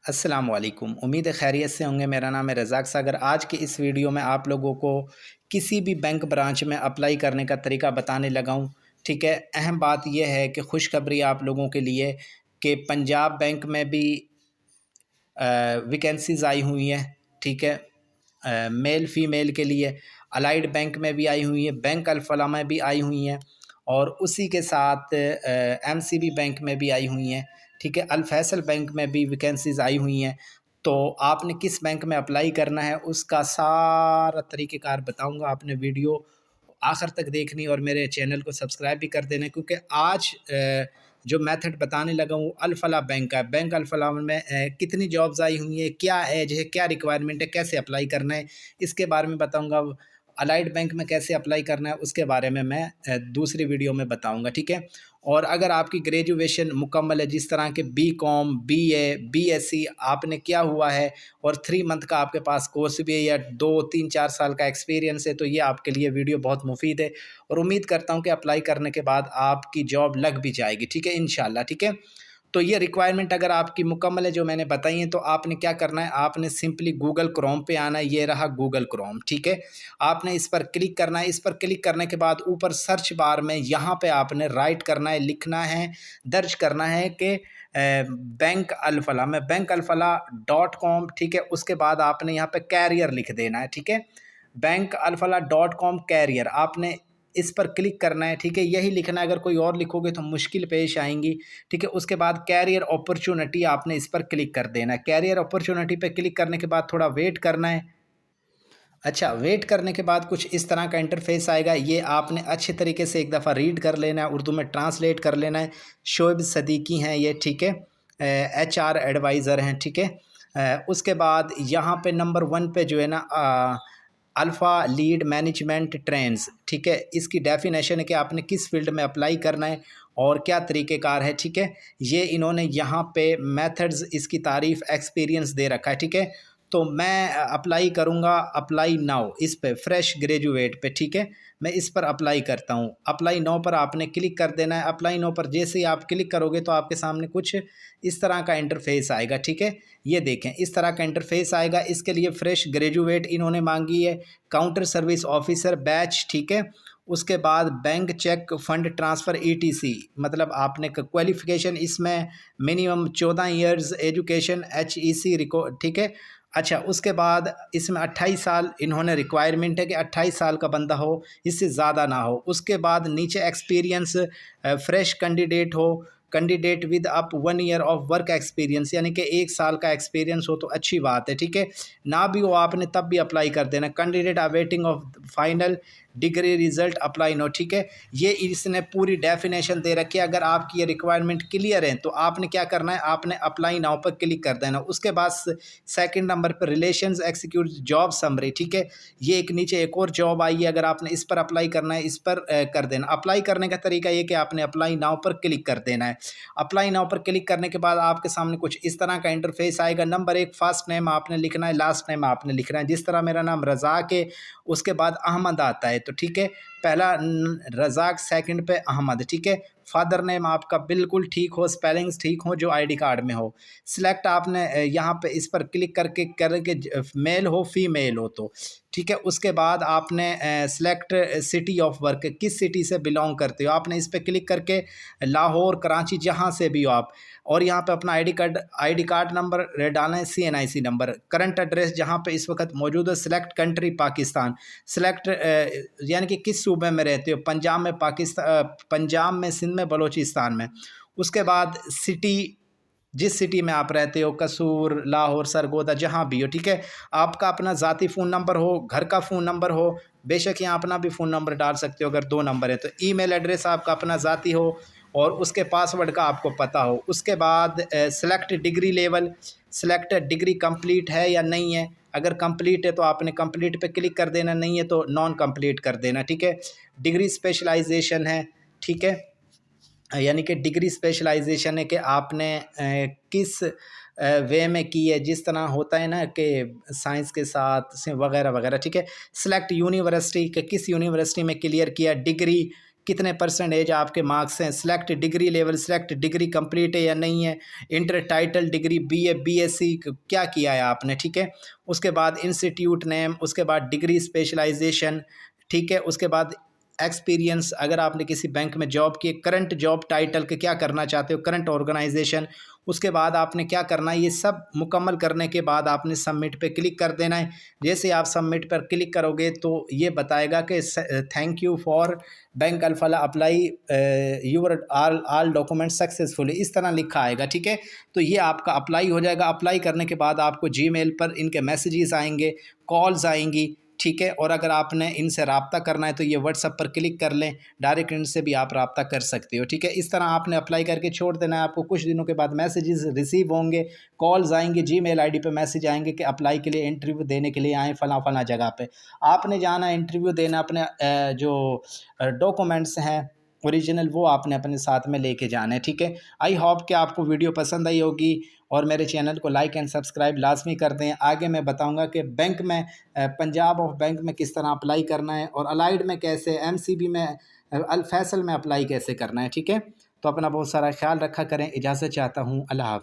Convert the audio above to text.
अस्सलाम वालेकुम। उम्मीद है खैरियत से होंगे। मेरा नाम है रज़ाक सागर। आज की इस वीडियो में आप लोगों को किसी भी बैंक ब्रांच में अप्लाई करने का तरीका बताने लगा हूँ। ठीक है, अहम बात यह है कि खुशखबरी आप लोगों के लिए कि पंजाब बैंक में भी वैकेंसीज़ आई हुई हैं। ठीक है, मेल फीमेल के लिए। अलाइड बैंक में भी आई हुई है, बैंक अल-फलाह में भी आई हुई हैं और उसी के साथ एमसीबी बैंक में भी आई हुई हैं। ठीक है, अल फैसल बैंक में भी वैकेंसीज़ आई हुई हैं। तो आपने किस बैंक में अप्लाई करना है उसका सारा तरीक़ेकार बताऊँगा। आपने वीडियो आखिर तक देखनी और मेरे चैनल को सब्सक्राइब भी कर देना, क्योंकि आज जो मेथड बताने लगा हूँ अल फलाह बैंक का। बैंक अल फलाह में कितनी जॉब्स आई हुई हैं, क्या एज है, क्या रिक्वायरमेंट है, कैसे अप्लाई करना है, इसके बारे में बताऊँगा। अलाइड बैंक में कैसे अप्लाई करना है उसके बारे में मैं दूसरी वीडियो में बताऊँगा। ठीक है, और अगर आपकी ग्रेजुएशन मुकम्मल है, जिस तरह के बीकॉम, बीए, बीएससी आपने किया हुआ है और 3 मंथ का आपके पास कोर्स भी है या 2, 3, 4 साल का एक्सपीरियंस है, तो ये आपके लिए वीडियो बहुत मुफीद है और उम्मीद करता हूँ कि अप्लाई करने के बाद आपकी जॉब लग भी जाएगी। ठीक है, इंशाल्लाह। ठीक है, तो ये रिक्वायरमेंट अगर आपकी मुकम्मल है जो मैंने बताई है, तो आपने क्या करना है, आपने सिंपली गूगल क्रोम पे आना है। ये रहा गूगल क्रोम। ठीक है, आपने इस पर क्लिक करना है। इस पर क्लिक करने के बाद ऊपर सर्च बार में यहाँ पे आपने राइट करना है, लिखना है, दर्ज करना है कि बैंक अल-फलाह में बैंक-अल-फलाह.com। ठीक है, उसके बाद आपने यहाँ पे कैरियर लिख देना है। ठीक है, बैंक-अल-फलाह.com कैरियर आपने इस पर क्लिक करना है। ठीक है, यही लिखना है, अगर कोई और लिखोगे तो मुश्किल पेश आएंगी। ठीक है, उसके बाद कैरियर अपॉर्चुनिटी आपने इस पर क्लिक कर देना है। कैरियर अपॉर्चुनिटी पे क्लिक करने के बाद थोड़ा वेट करना है। अच्छा, वेट करने के बाद कुछ इस तरह का इंटरफेस आएगा। ये आपने अच्छे तरीके से एक दफ़ा रीड कर लेना है, उर्दू में ट्रांसलेट कर लेना है। शोएब सदीकी हैं ये। ठीक है, एचआर एडवाइज़र हैं। ठीक है, उसके बाद यहाँ पे नंबर 1 पे जो है ना अल्फ़ा लीड मैनेजमेंट ट्रेंड्स। ठीक है, इसकी डेफिनेशन है कि आपने किस फील्ड में अप्लाई करना है और क्या तरीक़ेकार है। ठीक है, ये इन्होंने यहाँ पे मेथड्स, इसकी तारीफ़, एक्सपीरियंस दे रखा है। ठीक है, तो मैं अप्लाई करूँगा अप्लाई नाउ इस पे, फ्रेश ग्रेजुएट पे। ठीक है, मैं इस पर अप्लाई करता हूँ। अप्लाई नाउ पर आपने क्लिक कर देना है। अप्लाई नाउ पर जैसे ही आप क्लिक करोगे तो आपके सामने कुछ इस तरह का इंटरफेस आएगा। ठीक है, ये देखें, इस तरह का इंटरफेस आएगा। इसके लिए फ्रेश ग्रेजुएट इन्होंने मांगी है, काउंटर सर्विस ऑफिसर बैच। ठीक है, उसके बाद bank cheque fund transfer etc, मतलब आपने क्वालिफ़िकेशन इसमें minimum 14 years education HEC record. ठीक है, अच्छा, उसके बाद इसमें 28 साल इन्होंने रिक्वायरमेंट है कि 28 साल का बंदा हो, इससे ज़्यादा ना हो। उसके बाद नीचे एक्सपीरियंस, फ्रेश कैंडिडेट हो, candidate with up 1 year of work experience, यानी कि 1 साल का एक्सपीरियंस हो तो अच्छी बात है। ठीक है, ना भी हो आपने तब भी अप्लाई कर देना। Candidate awaiting of final decree result apply no. ठीक है, ये इसने पूरी डेफिनेशन दे रखी है। अगर आपकी ये रिक्वायरमेंट क्लियर है तो आपने क्या करना है, आपने अप्लाई नाउ पर क्लिक कर देना। उसके बाद सेकंड नंबर पर रिलेशंस एक्सिक्यूट जॉब समरी। ठीक है, ये एक नीचे एक और जॉब आई है, अगर आपने इस पर अप्लाई करना है इस पर कर देना। अप्लाई करने का तरीका ये कि आपने अप्लाई नाउ पर क्लिक कर देना है। अप्लाई नाउ पर क्लिक करने के बाद आपके सामने कुछ इस तरह का इंटरफेस आएगा। नंबर 1 फर्स्ट नेम आपने लिखना है, लास्ट नेम आपने लिखना है। जिस तरह मेरा नाम रज़ाक है, उसके बाद अहमद आता है, तो ठीक है, पहला रज़ाक, सेकंड पे अहमद। ठीक है, फादर नेम आपका बिल्कुल ठीक हो, स्पेलिंग्स ठीक हो, जो आईडी कार्ड में हो। सिलेक्ट आपने यहाँ पे इस पर क्लिक करके मेल हो फीमेल हो तो ठीक है। उसके बाद आपने सिलेक्ट सिटी ऑफ वर्क, किस सिटी से बिलोंग करते हो, आपने इस पर क्लिक करके लाहौर, कराची, जहाँ से भी हो आप, और यहाँ पे अपना आईडी कार्ड नंबर डालना है, सीएनआईसी नंबर, करंट एड्रेस जहाँ पे इस वक्त मौजूद है। सिलेक्ट कंट्री पाकिस्तान, सिलेक्ट यानी कि किस सूबे में रहते हो, पंजाब में, पंजाब में, सिंध में, बलूचिस्तान में। उसके बाद सिटी, जिस सिटी में आप रहते हो, कसूर, लाहौर, सरगोदा, जहाँ भी हो। ठीक है, आपका अपना ज़ाती फ़ोन नंबर हो, घर का फ़ोन नंबर हो, बेशक यहाँ अपना भी फ़ोन नंबर डाल सकते हो अगर 2 नंबर है तो। ईमेल एड्रेस आपका अपना ज़ाती हो और उसके पासवर्ड का आपको पता हो। उसके बाद select degree level, select degree complete है या नहीं है। अगर कंप्लीट है तो आपने कंप्लीट पे क्लिक कर देना, नहीं है तो नॉन कंप्लीट कर देना। ठीक है, डिग्री स्पेशलाइजेशन है। ठीक है, यानी कि डिग्री स्पेशलाइजेशन है कि आपने किस वे में की है, जिस तरह होता है ना कि साइंस के साथ से वगैरह वगैरह। ठीक है, सिलेक्ट यूनिवर्सिटी के किस यूनिवर्सिटी में क्लियर किया, डिग्री कितने परसेंटेज आपके मार्क्स हैं, select degree level, select degree complete है या नहीं है, inter title degree BA BSc क्या किया है आपने, ठीक है। उसके बाद इंस्टीट्यूट नेम, उसके बाद डिग्री स्पेशलाइजेशन, ठीक है। उसके बाद एक्सपीरियंस, अगर आपने किसी बैंक में जॉब की, करंट जॉब टाइटल के क्या करना चाहते हो, करंट ऑर्गेनाइजेशन। उसके बाद आपने क्या करना है, ये सब मुकम्मल करने के बाद आपने सबमिट पे क्लिक कर देना है। जैसे आप सबमिट पर क्लिक करोगे तो ये बताएगा कि thank you for bank Alfalah apply your all document successfully, इस तरह लिखा आएगा, ठीक है। तो ये आपका अप्लाई हो जाएगा। अप्लाई करने के बाद आपको जीमेल पर इनके मैसेजेस आएंगे, कॉल्स आएंगी, ठीक है। और अगर आपने इनसे रब्ता करना है तो ये व्हाट्सएप पर क्लिक कर लें, डायरेक्ट इनसे भी आप रब्ता कर सकते हो, ठीक है। इस तरह आपने अप्लाई करके छोड़ देना है। आपको कुछ दिनों के बाद मैसेजेस रिसीव होंगे, कॉल्स आएंगे, जीमेल आईडी पे मैसेज आएंगे कि अप्लाई के लिए, इंटरव्यू देने के लिए आए फला फला जगह पे। आपने जाना इंटरव्यू देना, अपने जो डॉक्यूमेंट्स हैं ओरिजिनल वो आपने अपने साथ में लेके जाना है, ठीक है। आई होप कि आपको वीडियो पसंद आई होगी और मेरे चैनल को लाइक एंड सब्सक्राइब लाजमी कर दें। आगे मैं बताऊंगा कि बैंक में पंजाब ऑफ बैंक में किस तरह अप्लाई करना है और अलाइड में कैसे, एमसीबी में, अल फैसल में अप्लाई कैसे करना है, ठीक है। तो अपना बहुत सारा ख्याल रखा करें। इजाज़त चाहता हूँ। अल्लाह हाफ़िज़।